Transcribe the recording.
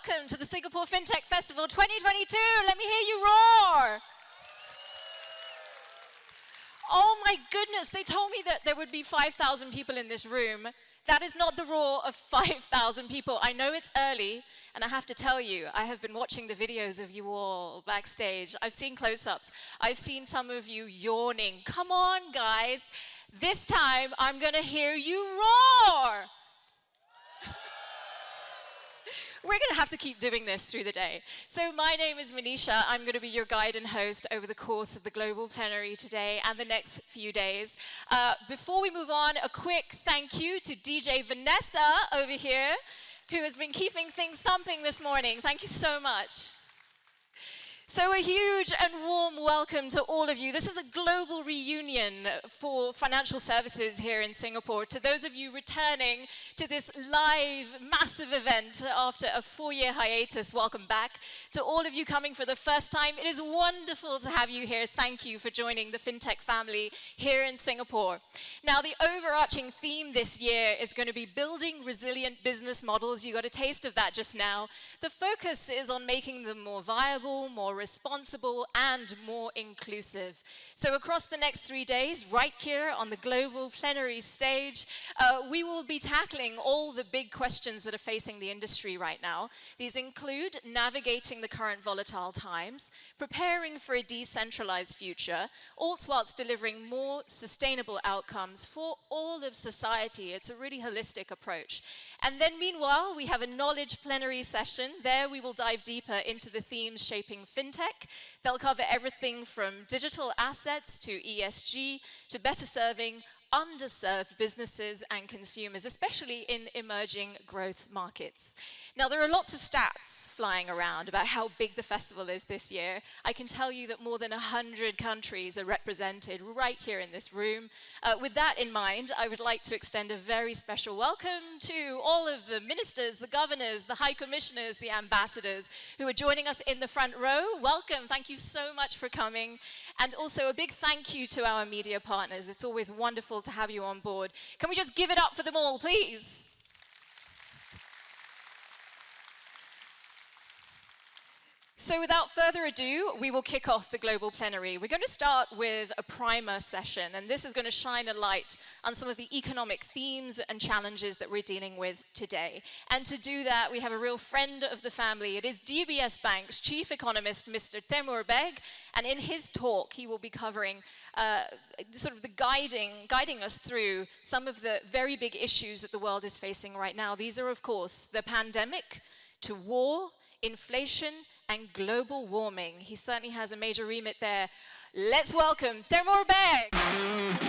welcome to the Singapore FinTech Festival 2022. Let me hear you roar. Oh my goodness, they told me that there would be 5,000 people in this room. That is not the roar of 5,000 people. I know it's early, and I have to tell you, I have been watching the videos of you all backstage. I've seen close-ups. I've seen some of you yawning. Come on, guys. This time, I'm going to hear you roar. We're going to have to keep doing this through the day. So my name is Manisha. I'm going to be your guide and host over the course of the Global Plenary today and the next few days. Before we move on, a quick thank you to DJ Vanessa over here, who has been keeping things thumping this morning. Thank you so much. So a huge and warm welcome to all of you. This is a global reunion for financial services here in Singapore. To those of you returning to this live, massive event after a 4-year hiatus, welcome back. To all of you coming for the first time, it is wonderful to have you here. Thank you for joining the FinTech family here in Singapore. Now, the overarching theme this year is going to be building resilient business models. You got a taste of that just now. The focus is on making them more viable, more responsible, and more inclusive. So across the next 3 days, right here on the Global Plenary stage, we will be tackling all the big questions that are facing the industry right now. These include navigating the current volatile times, preparing for a decentralized future, all whilst delivering more sustainable outcomes for all of society. It's a really holistic approach. And then meanwhile, we have a knowledge plenary session. There we will dive deeper into the themes shaping FinTech. They'll cover everything from digital assets to ESG to better serving underserved businesses and consumers, especially in emerging growth markets. Now, there are lots of stats flying around about how big the festival is this year. I can tell you that more than 100 countries are represented right here in this room. With that in mind, I would like to extend a very special welcome to all of the ministers, the governors, the high commissioners, the ambassadors who are joining us in the front row. Welcome. Thank you so much for coming. And also a big thank you to our media partners. It's always wonderful to have you on board. Can we just give it up for them all, please? So without further ado, we will kick off the Global Plenary. We're going to start with a primer session, and this is going to shine a light on some of the economic themes and challenges that we're dealing with today. And to do that, we have a real friend of the family. It is DBS Bank's chief economist, Mr. Temur Beg, and in his talk, he will be covering sort of the guiding us through some of the very big issues that the world is facing right now. These are, of course, the pandemic, to war, inflation, and global warming. He certainly has a major remit there. Let's welcome Temur Beg.